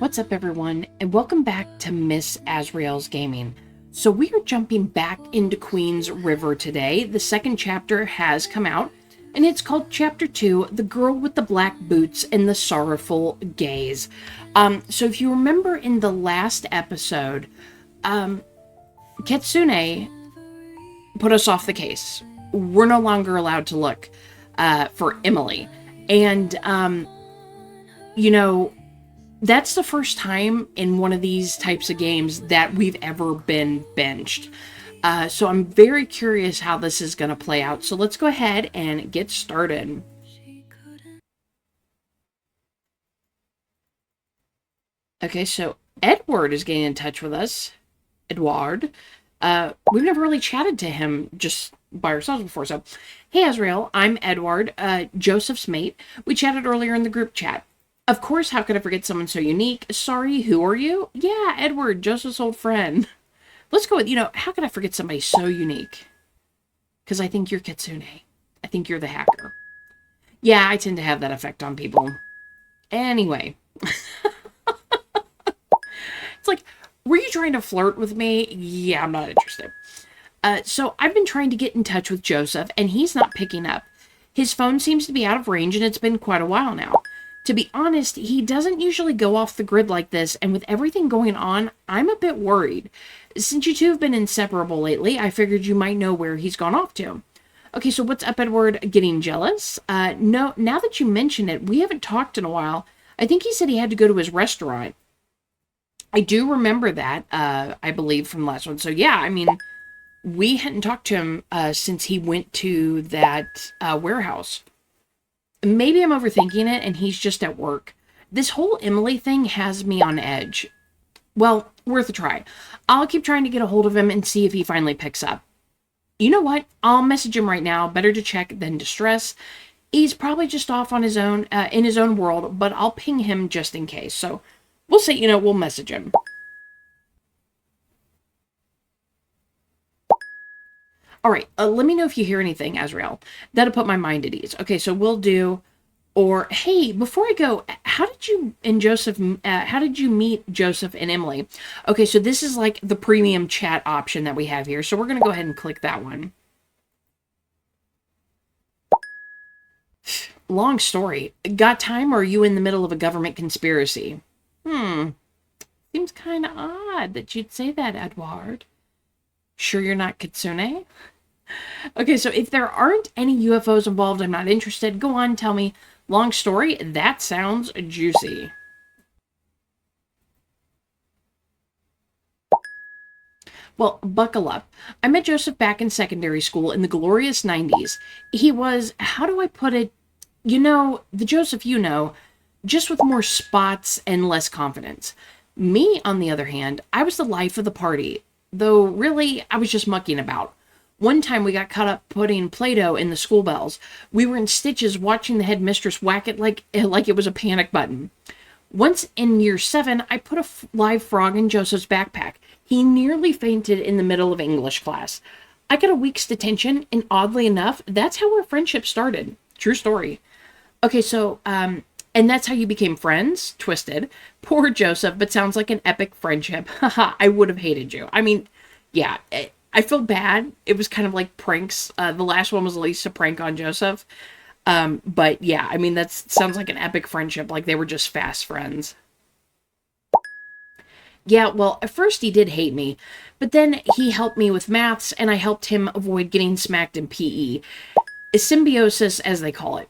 What's up, everyone, and welcome back to Miss Azrael's Gaming. So we are jumping back into Queen's River today. The second chapter has come out, and it's called Chapter 2, The Girl with the Black Boots and the Sorrowful Gaze. So if you remember in the last episode, Kitsune put us off the case. We're no longer allowed to look for Emily. And, that's the first time in one of these types of games that we've ever been benched. So I'm very curious how this is going to play out. So let's go ahead and get started. Okay, so Edward is getting in touch with us. Edward. We've never really chatted to him just by ourselves before. So, hey, Azrael, I'm Edward, Joseph's mate. We chatted earlier in the group chat. Of course, how could I forget someone so unique? Sorry, who are you? Yeah, Edward, Joseph's old friend. Let's go with, how could I forget somebody so unique? Because I think you're Kitsune. I think you're the hacker. Yeah, I tend to have that effect on people. Anyway. It's like, were you trying to flirt with me? Yeah, I'm not interested. So I've been trying to get in touch with Joseph, and he's not picking up. His phone seems to be out of range, and it's been quite a while now. To be honest, he doesn't usually go off the grid like this, and with everything going on, I'm a bit worried. Since you two have been inseparable lately, I figured you might know where he's gone off to. Okay, so what's up, Edward? Getting jealous? No, now that you mention it, we haven't talked in a while. I think he said he had to go to his restaurant. I do remember that, I believe, from the last one. So yeah, I mean, we hadn't talked to him since he went to that warehouse. Maybe I'm overthinking it and he's just at work. This whole Emily thing has me on edge. Well, worth a try. I'll keep trying to get a hold of him and see if he finally picks up. You know what? I'll message him right now. Better to check than to stress. He's probably just off on his own, in his own world, but I'll ping him just in case. So we'll say, we'll message him. All right, let me know if you hear anything, Azrael. That'll put my mind at ease. Okay, so we'll do, or, hey, before I go, how did you meet Joseph and Emily? Okay, so this is like the premium chat option that we have here. So we're going to go ahead and click that one. Long story. Got time, or are you in the middle of a government conspiracy? Seems kind of odd that you'd say that, Edward. Sure you're not Kitsune? Okay, so if there aren't any UFOs involved, I'm not interested. Go on, tell me. Long story? That sounds juicy. Well, buckle up. I met Joseph back in secondary school in the glorious 90s. He was, how do I put it? The Joseph just with more spots and less confidence. Me, on the other hand, I was the life of the party. Though, really, I was just mucking about. One time we got caught up putting Play-Doh in the school bells. We were in stitches watching the headmistress whack it like it was a panic button. Once in year 7, I put a live frog in Joseph's backpack. He nearly fainted in the middle of English class. I got a week's detention, and oddly enough, that's how our friendship started. True story. Okay, so, and that's how you became friends? Twisted. Poor Joseph, but sounds like an epic friendship. Haha, I would have hated you. I mean, yeah, I feel bad. It was kind of like pranks. The last one was at least a prank on Joseph. But yeah, I mean, that sounds like an epic friendship. Like they were just fast friends. Yeah, well, at first he did hate me, but then he helped me with maths and I helped him avoid getting smacked in PE. A symbiosis, as they call it.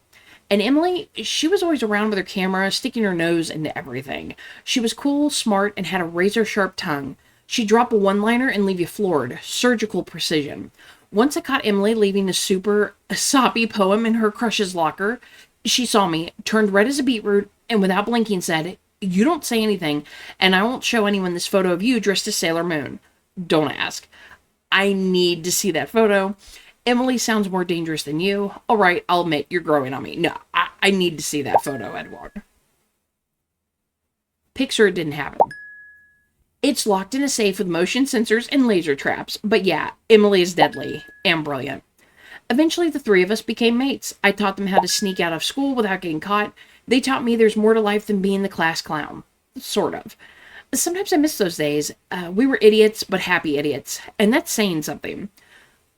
And Emily, she was always around with her camera, sticking her nose into everything. She was cool, smart, and had a razor-sharp tongue. She'd drop a one-liner and leave you floored. Surgical precision. Once I caught Emily leaving a super soppy poem in her crush's locker. She saw me, turned red as a beetroot, and without blinking said, "You don't say anything, and I won't show anyone this photo of you dressed as Sailor Moon." Don't ask. I need to see that photo. Emily sounds more dangerous than you. All right, I'll admit, you're growing on me. No, I need to see that photo, Edward. Picture it didn't happen. It's locked in a safe with motion sensors and laser traps. But yeah, Emily is deadly and brilliant. Eventually, the three of us became mates. I taught them how to sneak out of school without getting caught. They taught me there's more to life than being the class clown. Sort of. Sometimes I miss those days. We were idiots, but happy idiots. And that's saying something.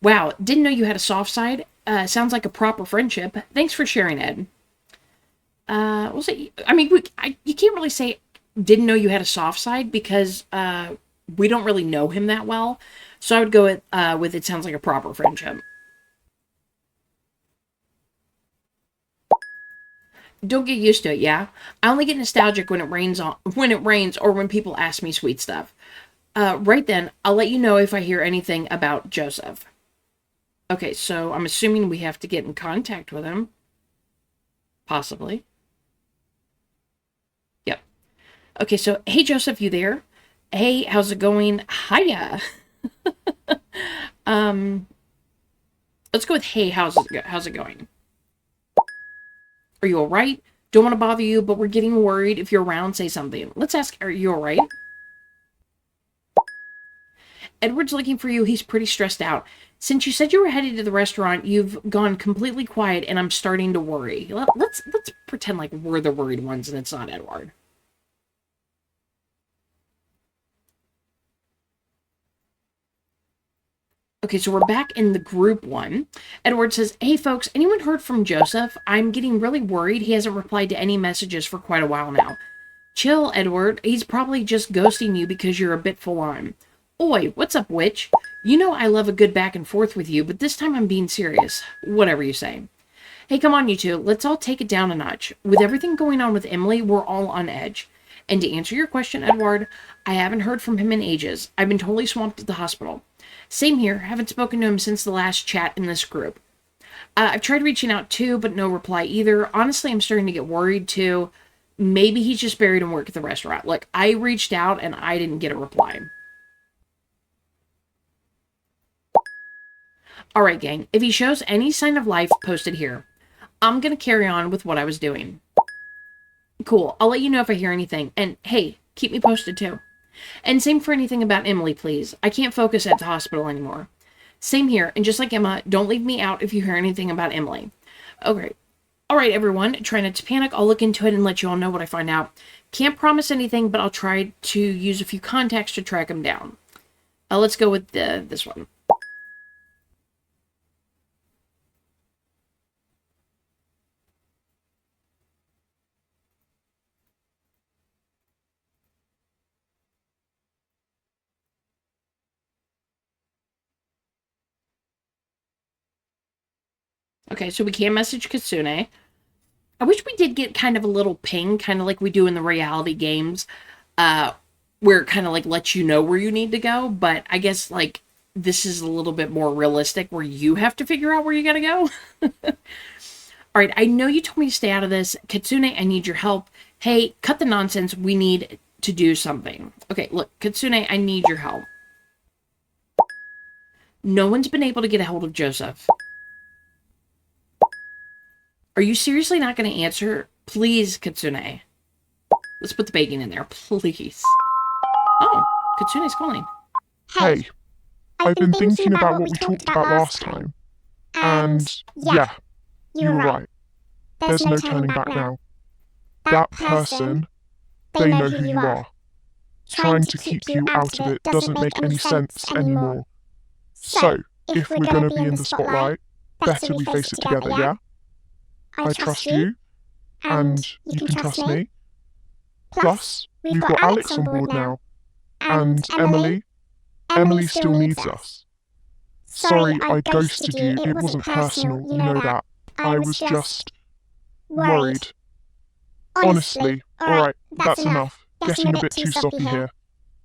Wow, didn't know you had a soft side. Sounds like a proper friendship. Thanks for sharing, Ed. We'll say, I mean, you can't really say didn't know you had a soft side because we don't really know him that well. So I would go with it sounds like a proper friendship. Don't get used to it, yeah? I only get nostalgic when it rains or when people ask me sweet stuff. Right then, I'll let you know if I hear anything about Joseph. Okay, so I'm assuming we have to get in contact with him. Possibly. Yep. Okay, so hey Joseph, you there? Hey, how's it going? Hiya. um, let's go with hey, how's it going? Are you all right? Don't want to bother you, but we're getting worried. If you're around, say something. Let's ask, are you all right? Edward's looking for you. He's pretty stressed out. Since you said you were headed to the restaurant, you've gone completely quiet, and I'm starting to worry. Let's pretend like we're the worried ones, and it's not Edward. Okay, so we're back in the group one. Edward says, hey folks, anyone heard from Joseph? I'm getting really worried. He hasn't replied to any messages for quite a while now. Chill, Edward. He's probably just ghosting you because you're a bit full on. Oi, what's up, witch? You know I love a good back and forth with you, but this time I'm being serious. Whatever you say. Hey, come on, you two. Let's all take it down a notch. With everything going on with Emily, we're all on edge. And to answer your question, Edward, I haven't heard from him in ages. I've been totally swamped at the hospital. Same here. Haven't spoken to him since the last chat in this group. I've tried reaching out too, but no reply either. Honestly, I'm starting to get worried too. Maybe he's just buried in work at the restaurant. Look, I reached out and I didn't get a reply. Alright, gang. If he shows any sign of life, post it here. I'm gonna carry on with what I was doing. Cool. I'll let you know if I hear anything. And hey, keep me posted too. And same for anything about Emily, please. I can't focus at the hospital anymore. Same here. And just like Emma, don't leave me out if you hear anything about Emily. Okay. Alright, everyone. Try not to panic. I'll look into it and let you all know what I find out. Can't promise anything, but I'll try to use a few contacts to track him down. Let's go with this one. Okay, so we can message Kitsune. I wish we did get kind of a little ping, kind of like we do in the reality games, where it kind of like lets you know where you need to go. But I guess like this is a little bit more realistic where you have to figure out where you gotta go. All right, I know you told me to stay out of this. Kitsune, I need your help. Hey, cut the nonsense. We need to do something. Okay, look, Kitsune, I need your help. No one's been able to get a hold of Joseph. Are you seriously not going to answer? Please, Kitsune. Let's put the bacon in there, please. Oh, Kitsune's calling. Hey, I've been thinking about what we talked about last time. And yeah, you were right. There's no turning back now. That person, they know who you are. Trying to keep you out of it doesn't make any sense anymore. So, if we're gonna be in the spotlight, better we face it together, yeah? I trust you, and you can trust me. Plus, we've got Alex on board now. And Emily still needs us. Sorry I ghosted you, it wasn't personal, you know that. I was just worried. Honestly, alright, that's enough. Getting a bit too soppy here.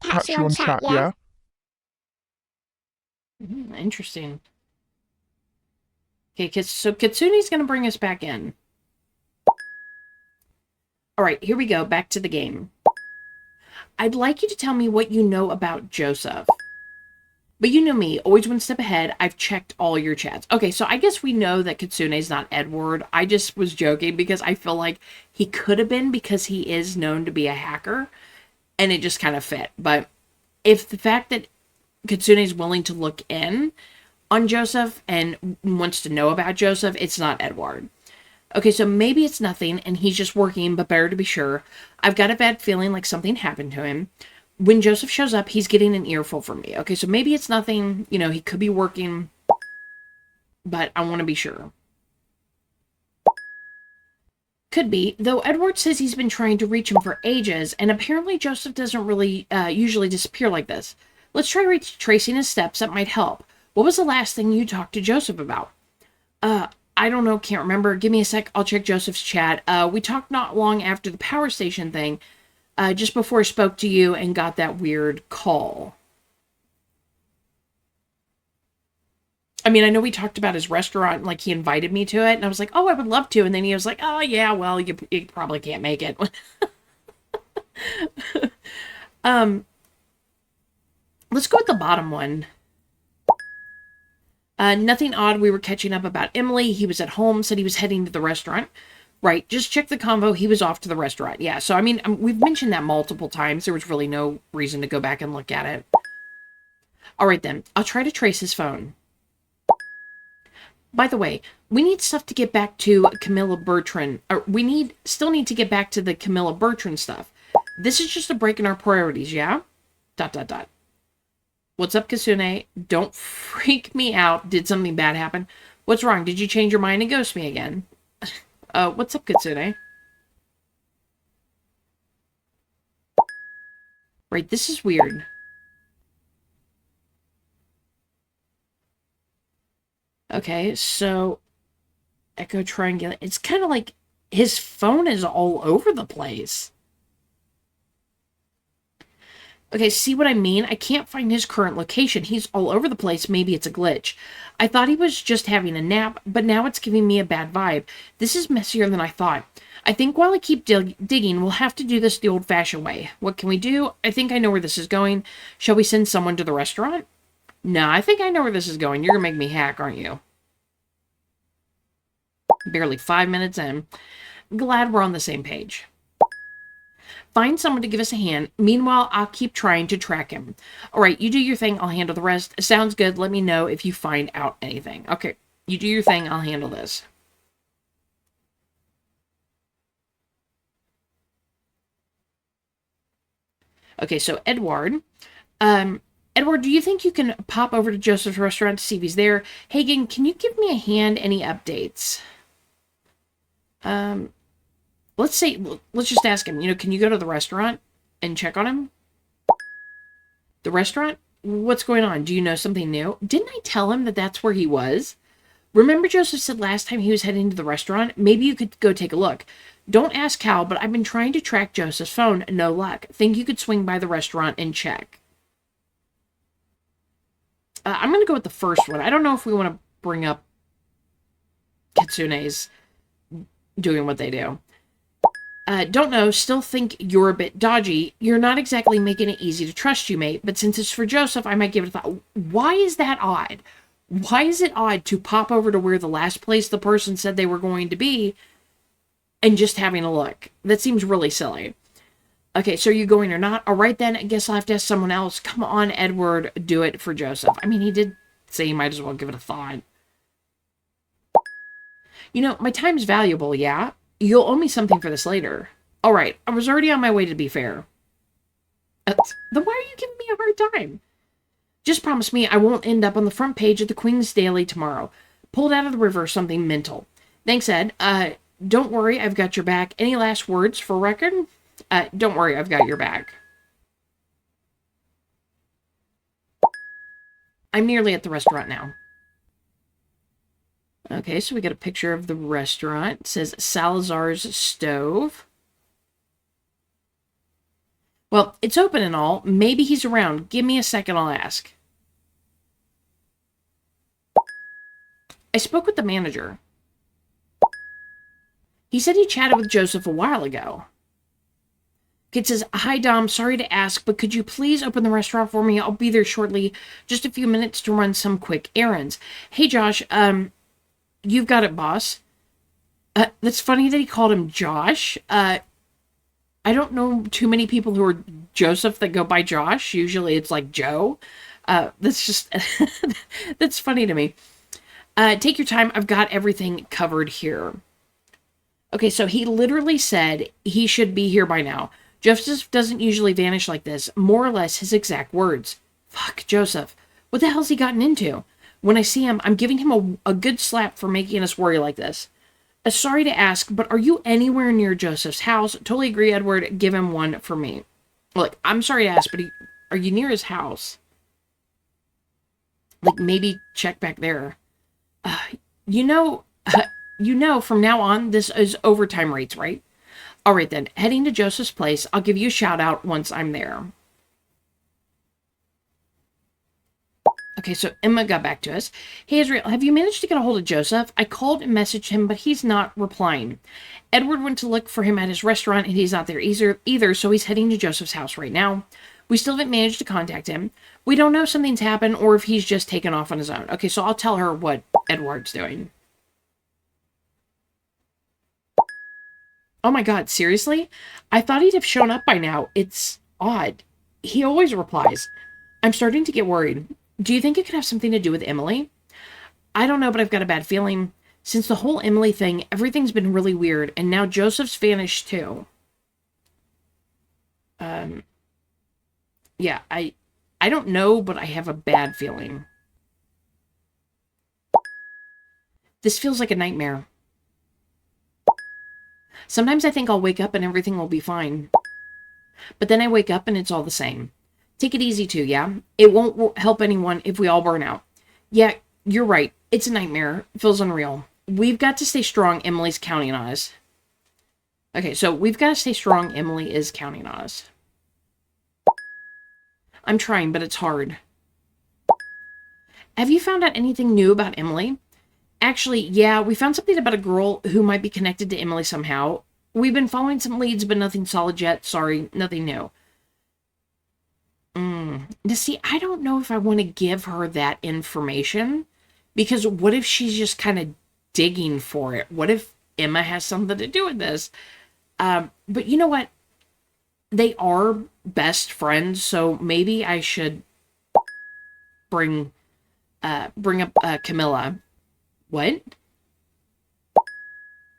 Catch you on chat, yeah? Interesting. Okay, so Kitsune's going to bring us back in. Alright, here we go. Back to the game. I'd like you to tell me what you know about Joseph. But you know me, always one step ahead. I've checked all your chats. Okay, so I guess we know that Kitsune's not Edward. I just was joking because I feel like he could have been because he is known to be a hacker. And it just kind of fit. But if the fact that Kitsune's willing to look in on Joseph and wants to know about Joseph, it's not Edward. Okay, so maybe it's nothing and he's just working, but better to be sure. I've got a bad feeling like something happened to him. When Joseph shows up, he's getting an earful from me. Okay, so maybe it's nothing. He could be working, but I want to be sure. Could be, though Edward says he's been trying to reach him for ages, and apparently Joseph doesn't really usually disappear like this. Let's try retracing his steps. That might help. What was the last thing you talked to Joseph about? I don't know, can't remember. Give me a sec, I'll check Joseph's chat. We talked not long after the power station thing, just before I spoke to you and got that weird call. I mean, I know we talked about his restaurant, like he invited me to it, and I was like, oh, I would love to. And then he was like, oh, yeah, well, you probably can't make it. Let's go with the bottom one. Nothing odd. We were catching up about Emily. He was at home, said he was heading to the restaurant. Right, just check the convo. He was off to the restaurant. Yeah, so, I mean, we've mentioned that multiple times. There was really no reason to go back and look at it. All right, then. I'll try to trace his phone. By the way, we need stuff to get back to Camilla Bertrand. Or still need to get back to the Camilla Bertrand stuff. This is just a break in our priorities, yeah? ... What's up, Katsune? Don't freak me out. Did something bad happen? What's wrong? Did you change your mind and ghost me again? What's up, Kitsune? Right, this is weird. Okay, so Echo Triangulate. It's kind of like his phone is all over the place. Okay, see what I mean? I can't find his current location. He's all over the place. Maybe it's a glitch. I thought he was just having a nap, but now it's giving me a bad vibe. This is messier than I thought. I think while I keep digging, we'll have to do this the old-fashioned way. What can we do? I think I know where this is going. Shall we send someone to the restaurant? No, I think I know where this is going. You're gonna make me hack, aren't you? Barely 5 minutes in. Glad we're on the same page. Find someone to give us a hand. Meanwhile, I'll keep trying to track him. All right, you do your thing. I'll handle the rest. Sounds good. Let me know if you find out anything. Okay, you do your thing. I'll handle this. Okay, so Edward. Edward, do you think you can pop over to Joseph's restaurant to see if he's there? Hagen, can you give me a hand? Any updates? Let's just ask him, can you go to the restaurant and check on him? The restaurant? What's going on? Do you know something new? Didn't I tell him that that's where he was? Remember Joseph said last time he was heading to the restaurant? Maybe you could go take a look. Don't ask how, but I've been trying to track Joseph's phone. No luck. Think you could swing by the restaurant and check. I'm going to go with the first one. I don't know if we want to bring up Kitsune's doing what they do. Don't know, still think you're a bit dodgy. You're not exactly making it easy to trust you, mate, but since it's for Joseph, I might give it a thought. Why is that odd? Why is it odd to pop over to where the last place the person said they were going to be and just having a look? That seems really silly. Okay, so are you going or not? All right, then, I guess I'll have to ask someone else. Come on, Edward, do it for Joseph. I mean, he did say he might as well give it a thought. My time's valuable, yeah? You'll owe me something for this later. All right, I was already on my way, to be fair. Then why are you giving me a hard time? Just promise me I won't end up on the front page of the Queen's Daily tomorrow. Pulled out of the river, something mental. Thanks, Ed. Don't worry, I've got your back. Any last words for record? Don't worry, I've got your back. I'm nearly at the restaurant now. Okay, so we got a picture of the restaurant. It says Salazar's Stove. Well, it's open and all. Maybe he's around. Give me a second, I'll ask. I spoke with the manager. He said he chatted with Joseph a while ago. Kid says, hi, Dom. Sorry to ask, but could you please open the restaurant for me? I'll be there shortly. Just a few minutes to run some quick errands. Hey, Josh, you've got it, boss. That's funny that he called him Josh. I don't know too many people who are Joseph that go by Josh. Usually it's like Joe. That's just, that's funny to me. Take your time. I've got everything covered here. Okay, so he literally said he should be here by now. Joseph doesn't usually vanish like this, more or less his exact words. Fuck, Joseph. What the hell's he gotten into? When I see him, I'm giving him a good slap for making us worry like this. Sorry to ask, but are you anywhere near Joseph's house? Totally agree, Edward. Give him one for me. Look, I'm sorry to ask, but are you near his house? Like, maybe check back there. Uh, you know, from now on, this is overtime rates, right? All right, then. Heading to Joseph's place. I'll give you a shout out once I'm there. Okay, so Emma got back to us. Hey, Israel, have you managed to get a hold of Joseph? I called and messaged him, but he's not replying. Edward went to look for him at his restaurant, and he's not there either, so he's heading to Joseph's house right now. We still haven't managed to contact him. We don't know if something's happened or if he's just taken off on his own. Okay, so I'll tell her what Edward's doing. Oh my god, seriously? I thought he'd have shown up by now. It's odd. He always replies. I'm starting to get worried. Do you think it could have something to do with Emily? I don't know, but I've got a bad feeling. Since the whole Emily thing, everything's been really weird, and now Joseph's vanished too. Yeah, I don't know, but I have a bad feeling. This feels like a nightmare. Sometimes I think I'll wake up and everything will be fine. But then I wake up and it's all the same. Take it easy too, yeah? It won't help anyone if we all burn out. Yeah, you're right. It's a nightmare. It feels unreal. We've got to stay strong. Emily's counting on us. Okay, so we've got to stay strong. Emily is counting on us. I'm trying, but it's hard. Have you found out anything new about Emily? Actually, yeah, we found something about a girl who might be connected to Emily somehow. We've been following some leads, but nothing solid yet. Sorry, nothing new. Now, see, I don't know if I want to give her that information, because what if she's just kind of digging for it? What if Emma has something to do with this? But you know what? They are best friends, so maybe I should bring up Camilla. What?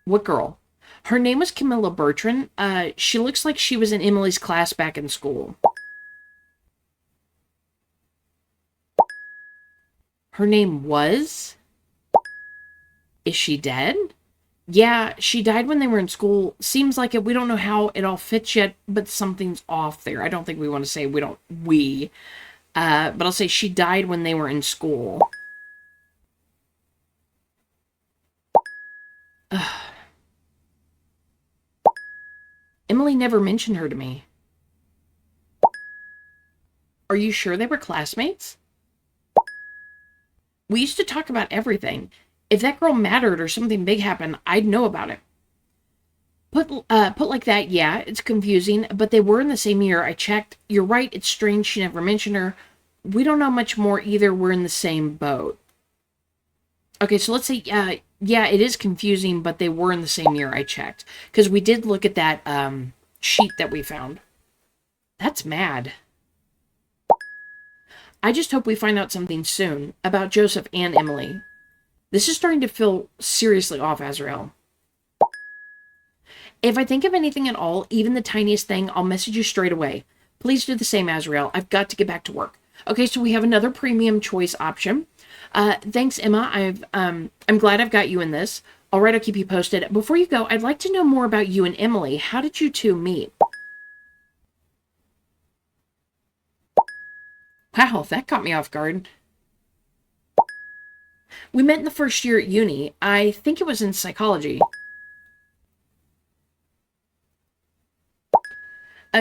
What girl? Her name was Camilla Bertrand. She looks like she was in Emily's class back in school. Her name was? Is she dead? Yeah, she died when they were in school. Seems like it. We don't know how it all fits yet, but something's off there. I don't think we want to say but I'll say she died when they were in school. Emily never mentioned her to me. Are you sure they were classmates? We used to talk about everything. If that girl mattered or something big happened, I'd know about it. Put like that, yeah, it's confusing, but they were in the same year. I checked. You're right, it's strange she never mentioned her. We don't know much more either. We're in the same boat. Okay, so let's say, yeah, it is confusing, but they were in the same year. I checked. Because we did look at that sheet that we found. That's mad. I just hope we find out something soon about Joseph and Emily. This is starting to feel seriously off, Azrael. If I think of anything at all, even the tiniest thing, I'll message you straight away. Please do the same, Azrael. I've got to get back to work. Okay, so we have another premium choice option. Thanks, Emma. I'm glad I've got you in this. All right, I'll keep you posted. Before you go, I'd like to know more about you and Emily. How did you two meet? Wow, that caught me off guard. We met in the first year at uni. I think it was in psychology.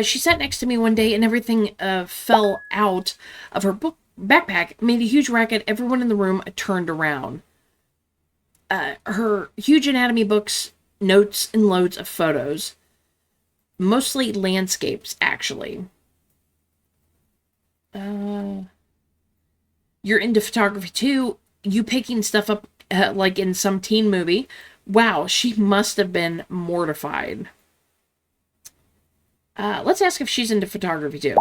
She sat next to me one day and everything fell out of her backpack, made a huge racket. Everyone in the room turned around. Her huge anatomy books, notes, and loads of photos. Mostly landscapes, actually. You're into photography too. You picking stuff up like in some teen movie. Wow, she must have been mortified. Let's ask if she's into photography too.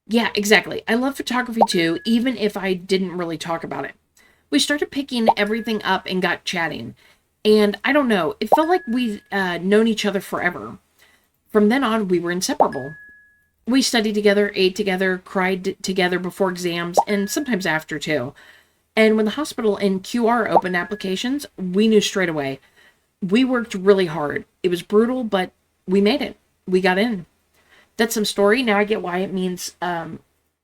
Yeah, exactly. I love photography too, even if I didn't really talk about it. We started picking everything up and got chatting. And I don't know, it felt like we'd known each other forever. From then on, we were inseparable. We studied together, ate together, cried together before exams, and sometimes after too. And when the hospital and QR opened applications, we knew straight away. We worked really hard. It was brutal, but we made it. We got in. That's some story. Now I get why it means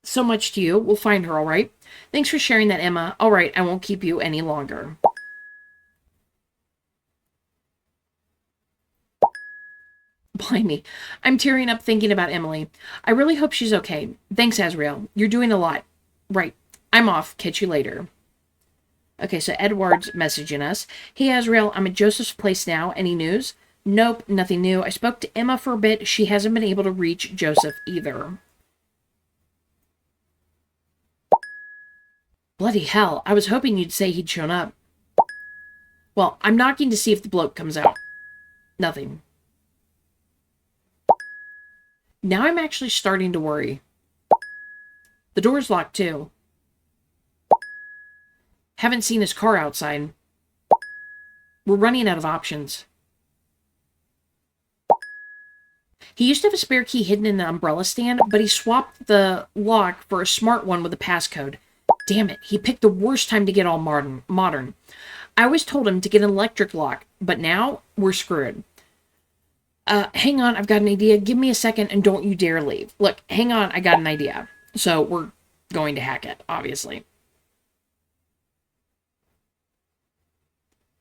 so much to you. We'll find her, all right? Thanks for sharing that, Emma. All right, I won't keep you any longer. Blimey, I'm tearing up thinking about Emily. I really hope she's okay. Thanks, Azrael. You're doing a lot. Right. I'm off. Catch you later. Okay, so Edward's messaging us. Hey, Azrael, I'm at Joseph's place now. Any news? Nope, nothing new. I spoke to Emma for a bit. She hasn't been able to reach Joseph either. Bloody hell, I was hoping you'd say he'd shown up. Well, I'm knocking to see if the bloke comes out. Nothing. Now I'm actually starting to worry. The door's locked too. Haven't seen his car outside. We're running out of options. He used to have a spare key hidden in the umbrella stand, but he swapped the lock for a smart one with a passcode. Damn it, he picked the worst time to get all modern. I always told him to get an electric lock, but now we're screwed. Hang on, I've got an idea. Give me a second and don't you dare leave. Look, hang on, I got an idea. So we're going to hack it, obviously.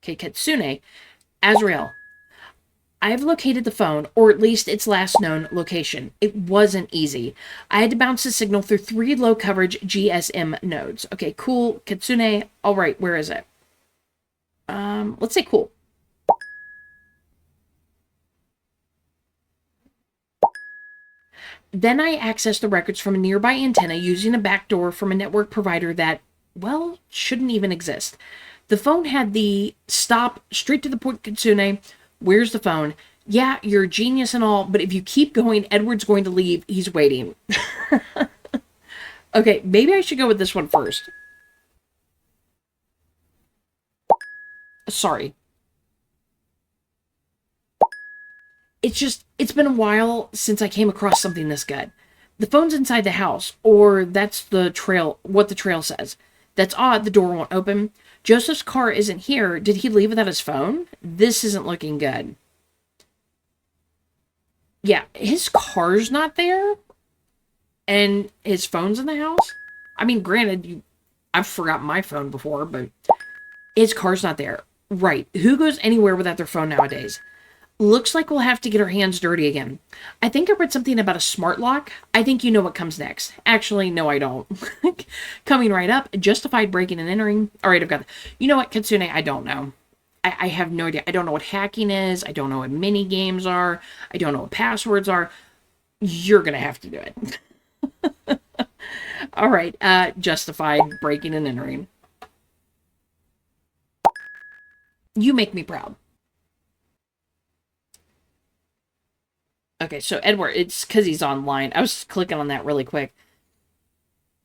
Okay, Katsune. Azrael. I've located the phone, or at least its last known location. It wasn't easy. I had to bounce the signal through 3 low-coverage GSM nodes. Okay, cool. Kitsune. All right, where is it? Let's say cool. Then I accessed the records from a nearby antenna using a backdoor from a network provider that, well, shouldn't even exist. The phone had the stop, straight to the point, Kitsune. Where's the phone? Yeah, you're a genius and all, but if you keep going, Edward's going to leave. He's waiting. Okay, maybe I should go with this one first. Sorry. It's been a while since I came across something this good. The phone's inside the house, or that's the trail, what the trail says. That's odd, the door won't open. Joseph's car isn't here. Did he leave without his phone? This isn't looking good. Yeah, his car's not there, and his phone's in the house. I mean, granted, I've forgotten my phone before, but his car's not there. Right, who goes anywhere without their phone nowadays? Looks like we'll have to get our hands dirty again. I think I read something about a smart lock. I think you know what comes next. Actually, no, I don't. Coming right up, justified breaking and entering. All right, I've got that. You know what, Kitsune? I don't know. I have no idea. I don't know what hacking is. I don't know what mini games are. I don't know what passwords are. You're going to have to do it. All right, justified breaking and entering. You make me proud. Okay, so Edward, it's because he's online. I was clicking on that really quick.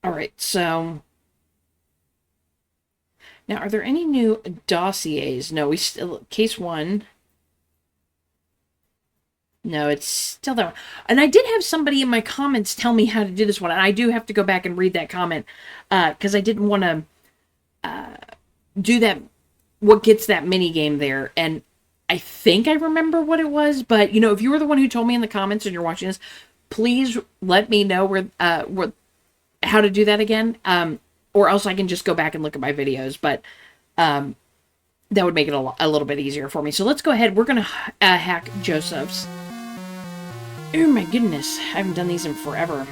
All right, so now are there any new dossiers? No, we still case 1. No, it's still that one. And I did have somebody in my comments tell me how to do this one, and I do have to go back and read that comment because I didn't want to do that. What gets that mini game there? And I think I remember what it was, but you know, if you were the one who told me in the comments and you're watching this, please let me know where how to do that again, or else I can just go back and look at my videos. But that would make it a little bit easier for me. So let's go ahead. We're gonna hack Joseph's. Oh my goodness, I haven't done these in forever.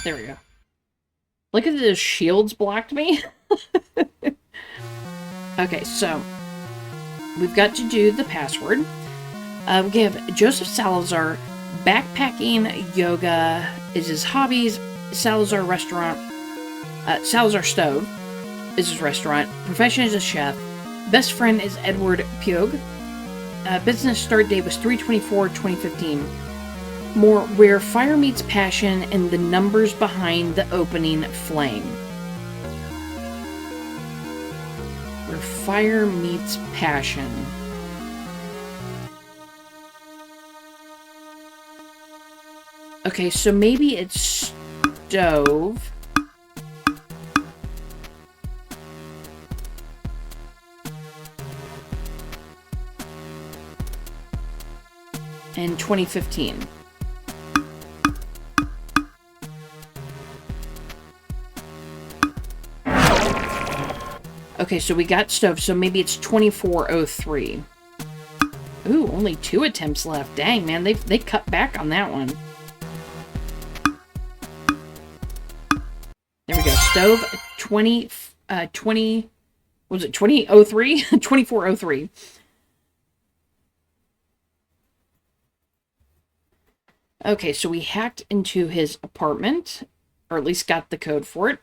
There we go. Look at the shields blocked me. Okay, so we've got to do the password. We have Joseph Salazar. Backpacking, yoga is his hobbies. Salazar restaurant. Salazar Stove is his restaurant. Profession is a chef. Best friend is Edward Pugh. Business start date was 3/24/2015. More where fire meets passion and the numbers behind the opening flame. Where fire meets passion. Okay, so maybe it's stove. In 2015. Okay, so we got stove, so maybe it's 2403. Ooh, only 2 attempts left. Dang, man, they cut back on that one. There we go. Stove 20 was it 2003? 2403. Okay, so we hacked into his apartment, or at least got the code for it.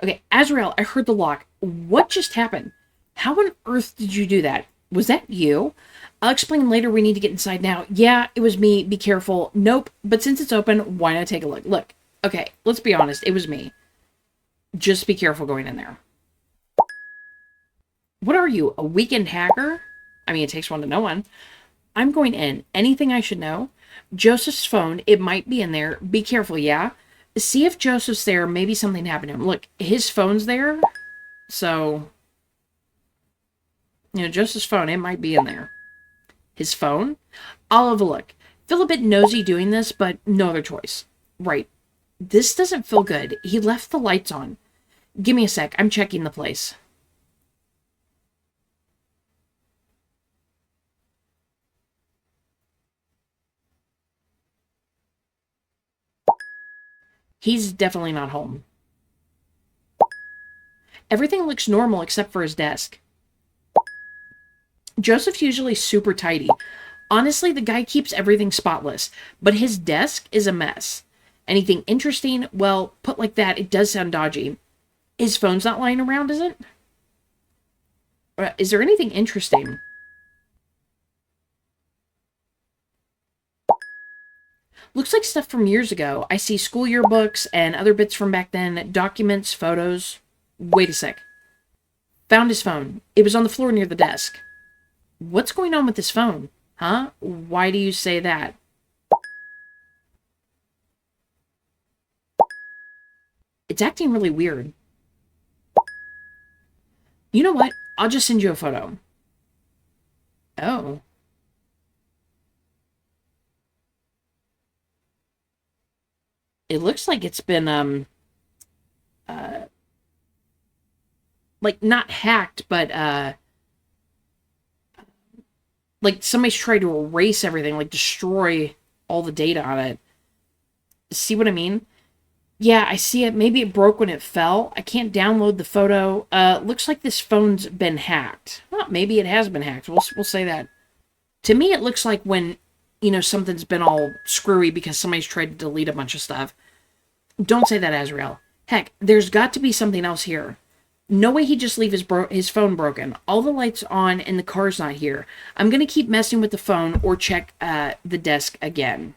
Okay, Azrael, I heard the lock. What just happened? How on earth did you do that? Was that you? I'll explain later. We need to get inside now. Yeah, it was me. Be careful. Nope. But since it's open, why not take a look? Look. Okay, let's be honest. It was me. Just be careful going in there. What are you, a weekend hacker? I mean, it takes one to know one. I'm going in. Anything I should know? Joseph's phone. It might be in there. Be careful, yeah? See if Joseph's there. Maybe something happened to him. Look, his phone's there. So, you know, Joseph's phone, it might be in there. His phone? I'll have a look. Feel a bit nosy doing this, but no other choice. Right. This doesn't feel good. He left the lights on. Give me a sec. I'm checking the place. He's definitely not home. Everything looks normal except for his desk. Joseph's usually super tidy. Honestly, the guy keeps everything spotless, but his desk is a mess. Anything interesting? Well, put like that, it does sound dodgy. His phone's not lying around, is it? Is there anything interesting? Looks like stuff from years ago. I see school yearbooks and other bits from back then, documents, photos. Wait a sec. Found his phone. It was on the floor near the desk. What's going on with his phone? Huh? Why do you say that? It's acting really weird. You know what? I'll just send you a photo. Oh. It looks like it's been, like, not hacked, but, like, somebody's tried to erase everything, like, destroy all the data on it. See what I mean? Yeah, I see it. Maybe it broke when it fell. I can't download the photo. Looks like this phone's been hacked. Well, maybe it has been hacked. We'll say that. To me, it looks like when, you know, something's been all screwy because somebody's tried to delete a bunch of stuff. Don't say that, Azrael. Heck, there's got to be something else here. No way he'd just leave his phone broken. All the lights on and the car's not here. I'm going to keep messing with the phone or check the desk again.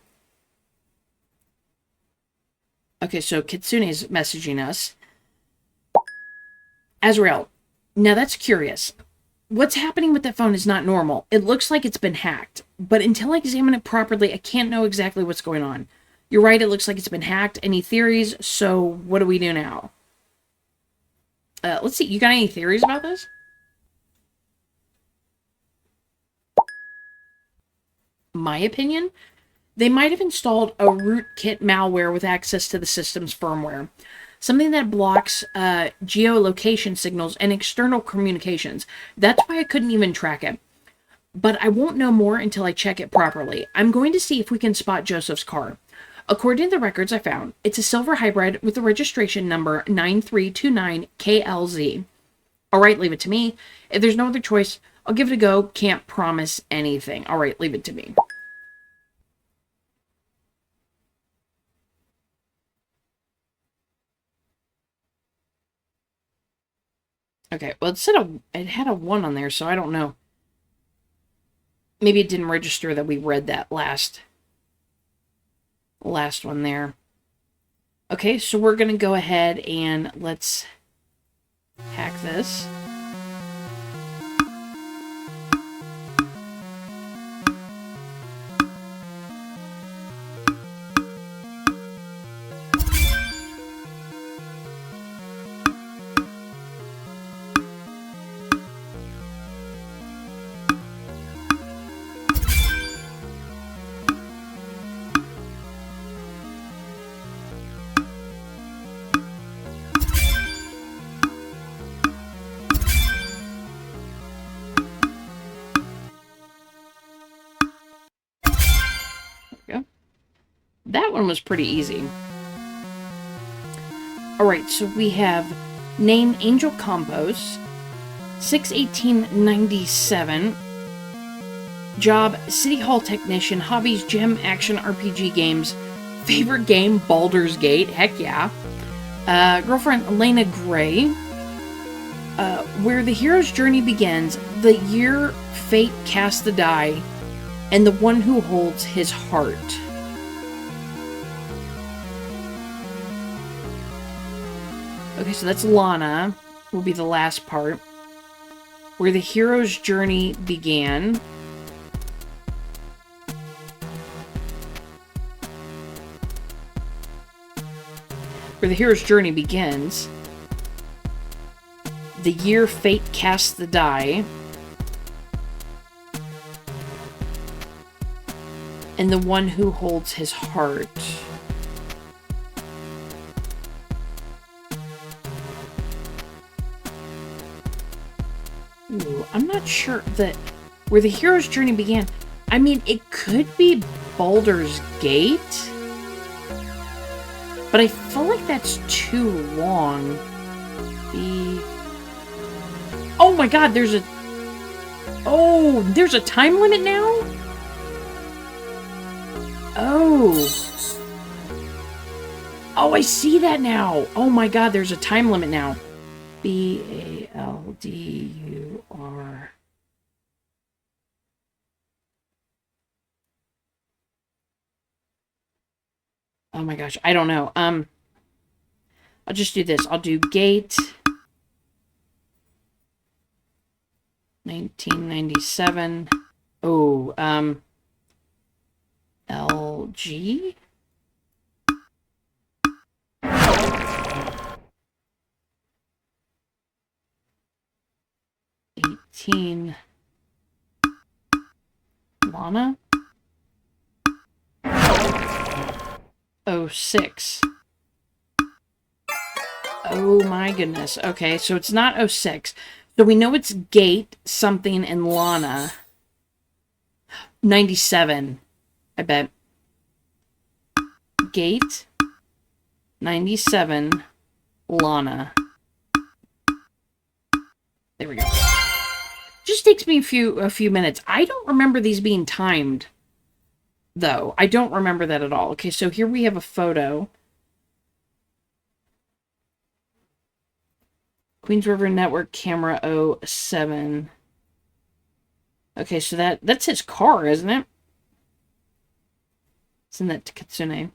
Okay, so Kitsune is messaging us. Azrael, now that's curious. What's happening with that phone is not normal. It looks like it's been hacked. But until I examine it properly, I can't know exactly what's going on. You're right, it looks like it's been hacked. Any theories? So what do we do now? Let's see, you got any theories about this? My opinion? They might have installed a rootkit malware with access to the system's firmware. Something that blocks geolocation signals and external communications. That's why I couldn't even track it. But I won't know more until I check it properly. I'm going to see if we can spot Joseph's car. According to the records I found, it's a silver hybrid with the registration number 9329KLZ. All right, leave it to me. If there's no other choice, I'll give it a go. Can't promise anything. All right, leave it to me. Okay, well, it had a 1 on there, so I don't know. Maybe it didn't register that we read that last one there. Okay, so we're going to go ahead and let's hack this. That one was pretty easy. Alright, so we have name Angel Compos, 6/18/97, job City Hall Technician, hobbies Gem Action RPG games, favorite game Baldur's Gate, heck yeah, girlfriend Elena Gray, where the hero's journey begins, the year fate casts the die, and the one who holds his heart. Okay, so that's Lana, will be the last part. Where the hero's journey began. Where the hero's journey begins. The year fate casts the die. And the one who holds his heart. Ooh, I'm not sure that where the hero's journey began. I mean, it could be Baldur's Gate, but I feel like that's too long. Oh my god, there's a time limit now? Oh, I see that now. Oh my god, there's a time limit now. BALDUR. Oh my gosh, I don't know. I'll just do this. I'll do gate 1997. Oh, LG 18. Lana 06. Oh my goodness. Okay, so it's not 06. So we know it's Gate, something, and Lana. 97, I bet. Gate, 97, Lana. There we go. Just takes me a few minutes. I don't remember these being timed, though. I don't remember that at all. Okay, so here we have a photo. Queens River Network camera 07. Okay, so that's his car, isn't it? Isn't that Kitsune?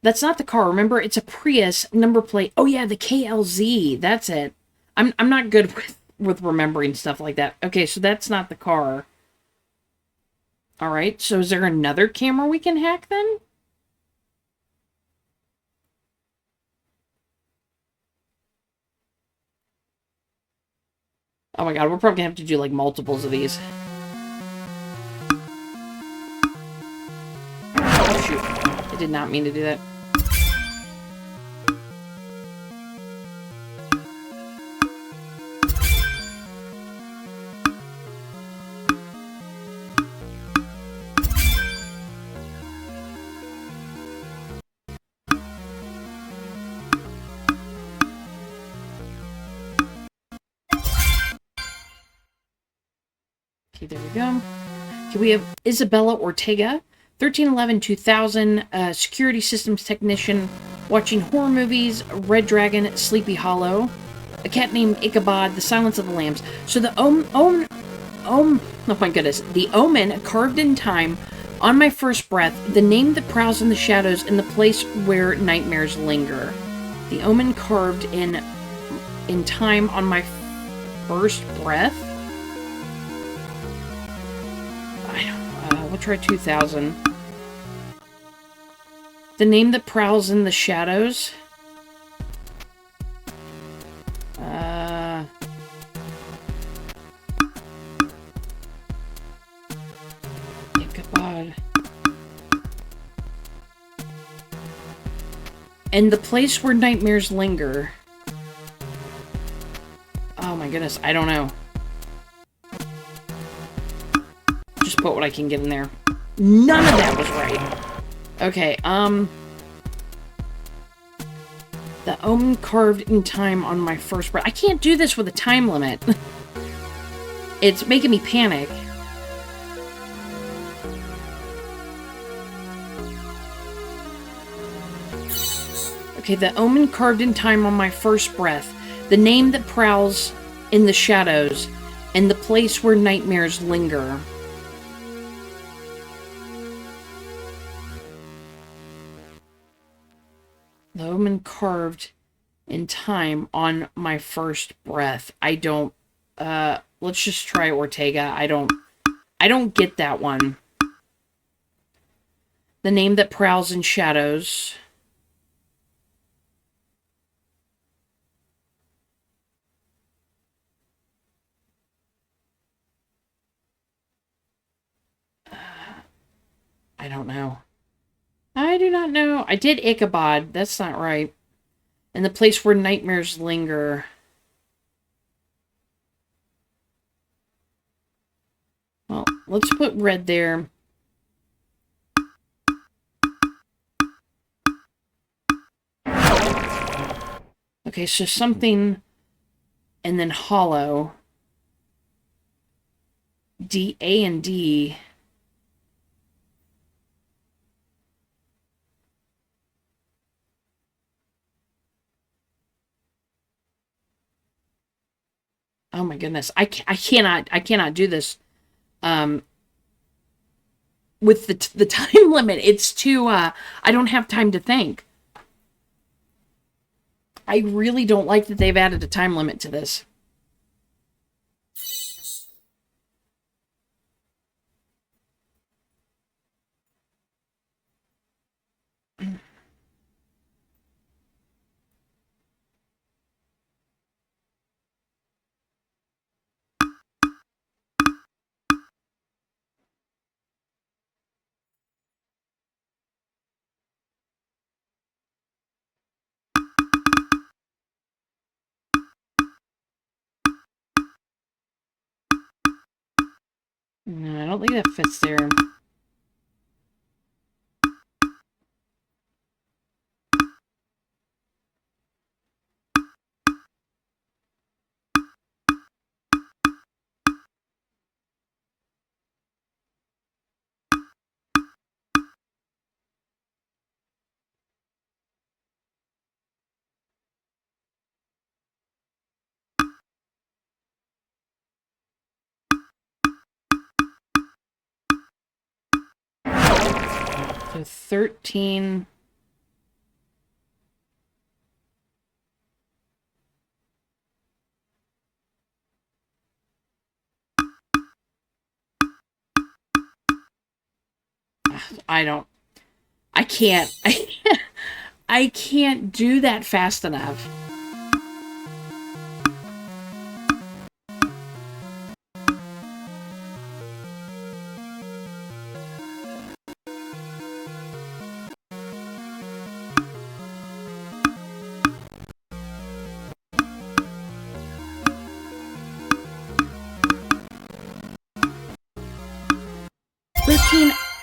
That's not the car. Remember, it's a Prius number plate. Oh yeah, the KLZ. That's it. I'm not good with remembering stuff like that. Okay, so that's not the car. All right. So is there another camera we can hack then? Oh my god, we're probably gonna have to do like multiples of these. Oh shoot. I did not mean to do that. Okay, there we go. Okay, we have Isabella Ortega, 1311-2000, security systems technician, watching horror movies, Red Dragon, Sleepy Hollow, a cat named Ichabod, The Silence of the Lambs. So the oh my goodness, the omen carved in time, on my first breath, the name that prowls in the shadows, in the place where nightmares linger. The omen carved in time on my first breath. We'll try 2000. The name that prowls in the shadows. Ichabod. And the place where nightmares linger. Oh my goodness, I don't know. Just put what I can get in there. None of that was right. Okay, the omen carved in time on my first breath. I can't do this with a time limit. It's making me panic. Okay, the omen carved in time on my first breath. The name that prowls in the shadows, and the place where nightmares linger. The omen carved in time on my first breath. I don't, let's just try Ortega. I don't get that one. The name that prowls in shadows. I don't know. I do not know. I did Ichabod. That's not right. And the place where nightmares linger. Well, let's put red there. Okay, so something and then hollow. D, A, and D. Oh my goodness. I cannot do this. With the time limit, it's too, I don't have time to think. I really don't like that they've added a time limit to this. No, I don't think that fits there. So 13. I can't, I can't do that fast enough.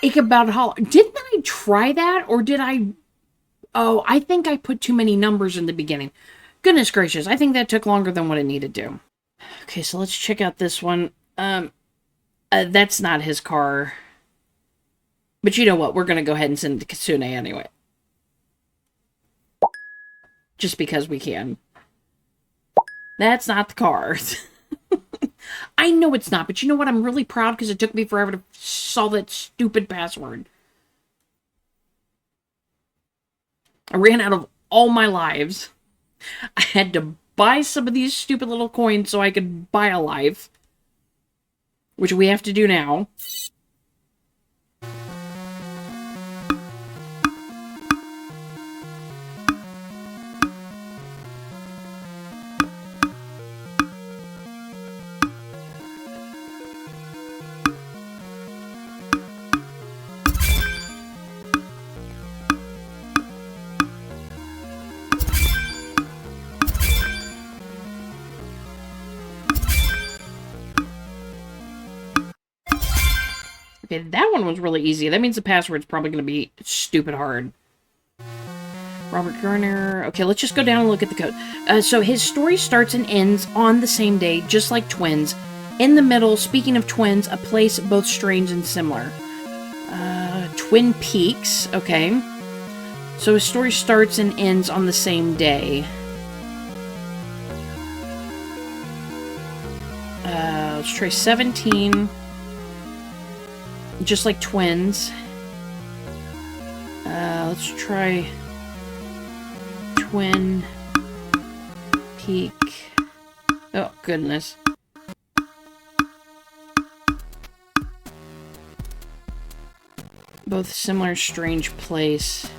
Ichabod Hollow. Didn't I try that, or did I? Oh, I think I put too many numbers in the beginning. Goodness gracious, I think that took longer than what it needed to. Okay, so let's check out this one. That's not his car. But you know what? We're going to go ahead and send it to Kitsune anyway. Just because we can. That's not the car. I know it's not, but you know what? I'm really proud because it took me forever to solve that stupid password. I ran out of all my lives. I had to buy some of these stupid little coins so I could buy a life. Which we have to do now. Okay, that one was really easy. That means the password's probably going to be stupid hard. Robert Garner. Okay, let's just go down and look at the code. So his story starts and ends on the same day, just like twins. In the middle, speaking of twins, a place both strange and similar. Twin Peaks. Okay. So his story starts and ends on the same day. Let's try 17. Just like twins. Let's try Twin Peak. Oh, goodness. Both similar, strange place.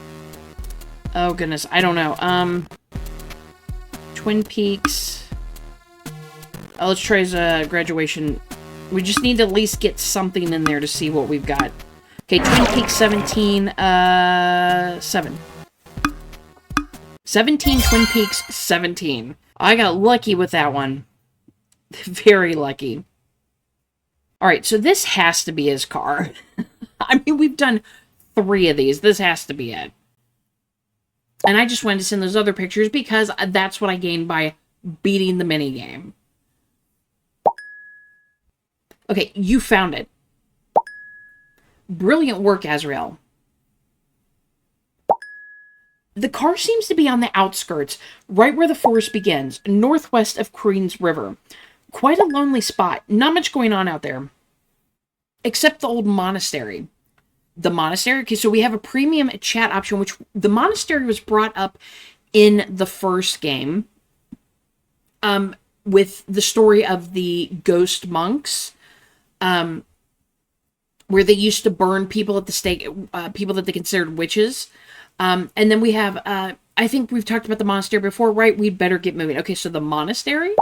Oh, goodness. I don't know. Twin Peaks. Oh, let's try his graduation. We just need to at least get something in there to see what we've got. Okay, Twin Peaks 17, 7. 17, Twin Peaks 17. I got lucky with that one. Very lucky. Alright, so this has to be his car. I mean, we've done 3 of these. This has to be it. And I just wanted to send those other pictures because that's what I gained by beating the minigame. Okay, you found it. Brilliant work, Azrael. The car seems to be on the outskirts, right where the forest begins, northwest of Queen's River. Quite a lonely spot. Not much going on out there. Except the old monastery. The monastery? Okay, so we have a premium chat option, which the monastery was brought up in the first game. With the story of the ghost monks. Where they used to burn people at the stake, people that they considered witches. And then we have, I think we've talked about the monastery before, right? We'd better get moving. Okay, so the monastery,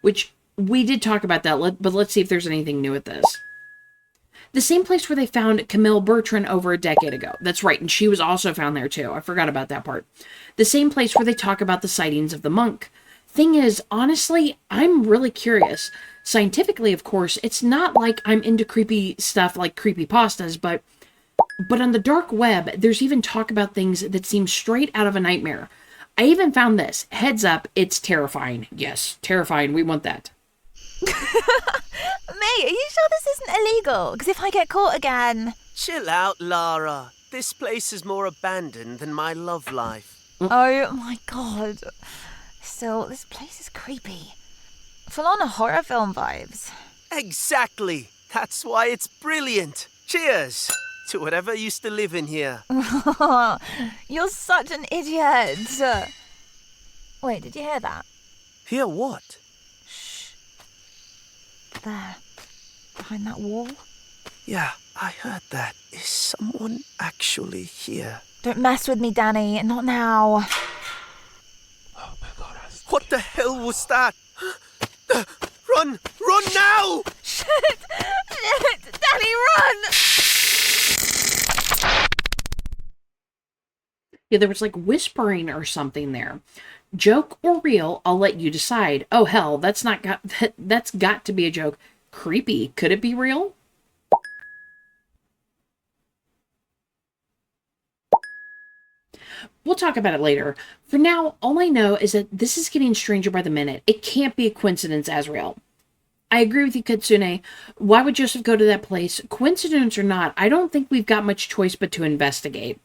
which we did talk about that, but let's see if there's anything new with this. The same place where they found Camille Bertrand over a decade ago. That's right, and she was also found there too. I forgot about that part. The same place where they talk about the sightings of the monk. Thing is, honestly, I'm really curious. Scientifically, of course, it's not like I'm into creepy stuff like creepypastas, but on the dark web, there's even talk about things that seem straight out of a nightmare. I even found this. Heads up, it's terrifying. Yes, terrifying. We want that. Mate, are you sure this isn't illegal? Because if I get caught again... Chill out, Lara. This place is more abandoned than my love life. Oh my god. Still, this place is creepy. Full on horror film vibes. Exactly. That's why it's brilliant. Cheers to whatever used to live in here. You're such an idiot. Wait, did you hear that? Hear what? Shh. There. Behind that wall. Yeah, I heard that. Is someone actually here? Don't mess with me, Danny. Not now. Oh my god. What the hell was that? Run! Run now! Shit! Shit! Danny, run! Yeah, there was like whispering or something there. Joke or real, I'll let you decide. Oh hell, that's got to be a joke. Creepy. Could it be real? We'll talk about it later. For now, all I know is that this is getting stranger by the minute. It can't be a coincidence, Azrael. I agree with you, Kitsune. Why would Joseph go to that place? Coincidence or not, I don't think we've got much choice but to investigate.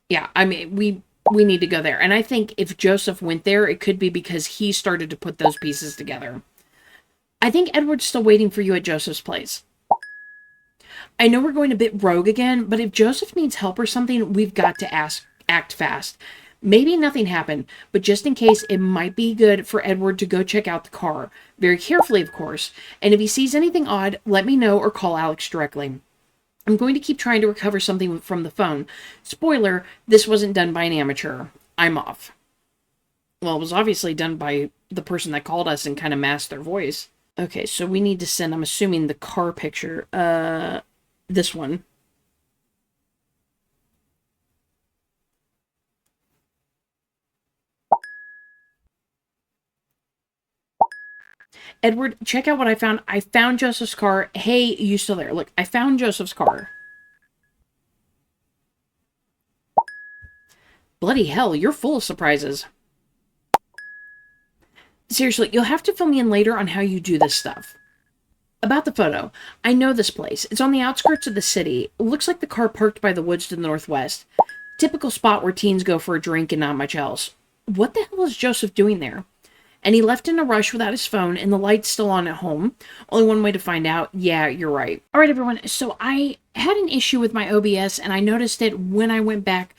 Yeah, I mean, we need to go there. And I think if Joseph went there, it could be because he started to put those pieces together. I think Edward's still waiting for you at Joseph's place. I know we're going a bit rogue again, but if Joseph needs help or something, we've got to act fast. Maybe nothing happened, but just in case, it might be good for Edward to go check out the car. Very carefully, of course. And if he sees anything odd, let me know or call Alex directly. I'm going to keep trying to recover something from the phone. Spoiler, this wasn't done by an amateur. I'm off. Well, it was obviously done by the person that called us and kind of masked their voice. Okay, so we need to send, I'm assuming, the car picture. This one. Edward, check out what I found. I found Joseph's car. Hey, you still there? Look, I found Joseph's car. Bloody hell, you're full of surprises. Seriously, you'll have to fill me in later on how you do this stuff. About the photo, I know this place. It's on the outskirts of the city. It looks like the car parked by the woods to the northwest. Typical spot where teens go for a drink and not much else. What the hell is Joseph doing there? And he left in a rush without his phone, and the light's still on at home. Only one way to find out. Yeah, you're right. All right, everyone. So I had an issue with my OBS, and I noticed it when I went back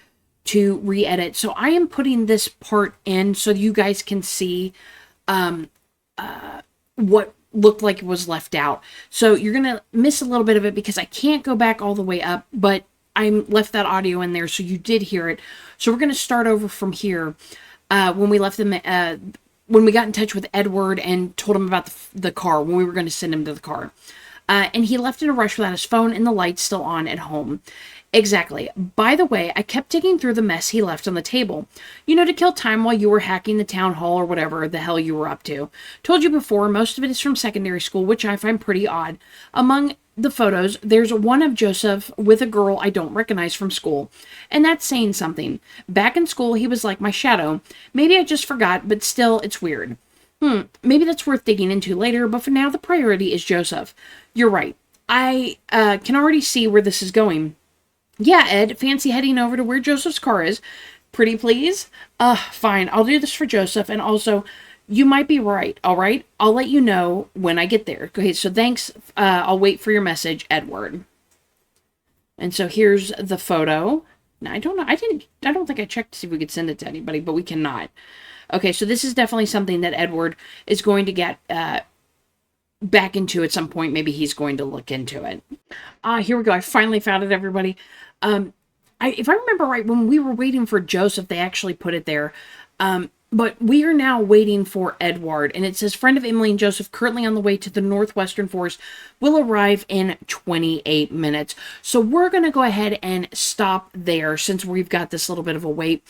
to re-edit. So I am putting this part in so you guys can see what looked like it was left out. So you're going to miss a little bit of it because I can't go back all the way up, but I left that audio in there, so you did hear it. So we're going to start over from here when we left them... when we got in touch with Edward and told him about the car, when we were going to send him to the car. And he left in a rush without his phone and the lights still on at home. Exactly. By the way, I kept digging through the mess he left on the table. You know, to kill time while you were hacking the town hall or whatever the hell you were up to. Told you before, most of it is from secondary school, which I find pretty odd. Among the photos, there's one of Joseph with a girl I don't recognize from school. And that's saying something. Back in school, he was like my shadow. Maybe I just forgot, but still, it's weird. Maybe that's worth digging into later, but for now, the priority is Joseph. You're right. I can already see where this is going. Yeah, Ed, fancy heading over to where Joseph's car is. Pretty please? Fine, I'll do this for Joseph, and also... You might be right, all right? I'll let you know when I get there. Okay, so thanks. I'll wait for your message, Edward. And so here's the photo. Now, I don't know. I don't think I checked to see if we could send it to anybody, but we cannot. Okay, so this is definitely something that Edward is going to get back into at some point. Maybe he's going to look into it. Here we go. I finally found it, everybody. If I remember right, when we were waiting for Joseph, they actually put it there. But we are now waiting for Edward, and it says, friend of Emily and Joseph, currently on the way to the northwestern forest, will arrive in 28 minutes. So we're going to go ahead and stop there since we've got this little bit of a wait.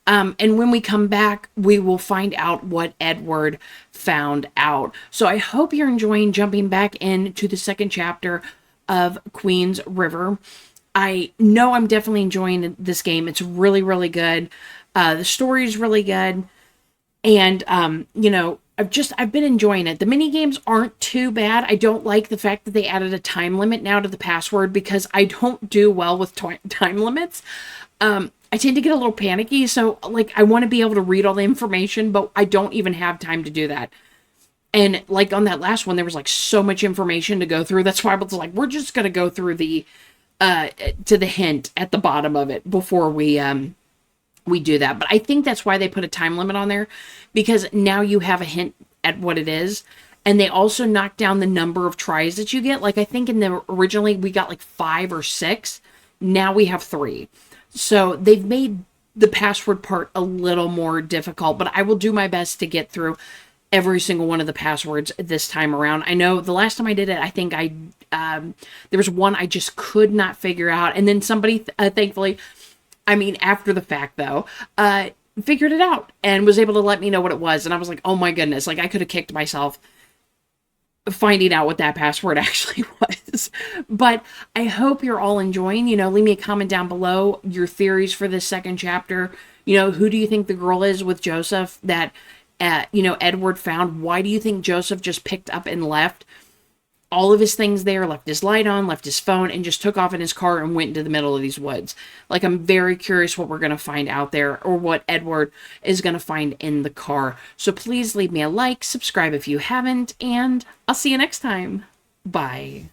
And when we come back, we will find out what Edward found out. So I hope you're enjoying jumping back into the second chapter of Queen's River. I know I'm definitely enjoying this game. It's really, really good. The story is really good. And, you know, I've been enjoying it. The mini games aren't too bad. I don't like the fact that they added a time limit now to the password because I don't do well with time limits. I tend to get a little panicky. So, like, I want to be able to read all the information, but I don't even have time to do that. And, like, on that last one, there was, like, so much information to go through. That's why I was like, we're just going to go through to the hint at the bottom of it before we do that. But I think that's why they put a time limit on there, because now you have a hint at what it is. And they also knock down the number of tries that you get. Like, I think originally we got like 5 or 6. Now we have 3. So they've made the password part a little more difficult, but I will do my best to get through every single one of the passwords this time around. I know the last time I did it, I think there was one I just could not figure out. And then somebody, thankfully, I mean, after the fact, though, figured it out and was able to let me know what it was. And I was like, oh my goodness, like I could have kicked myself finding out what that password actually was. But I hope you're all enjoying. You know, leave me a comment down below your theories for this second chapter. You know, who do you think the girl is with Joseph that Edward found. Why do you think Joseph just picked up and left all of his things there, left his light on, left his phone, and just took off in his car and went into the middle of these woods? Like, I'm very curious what we're going to find out there, or what Edward is going to find in the car. So please leave me a like, subscribe if you haven't, and I'll see you next time. Bye.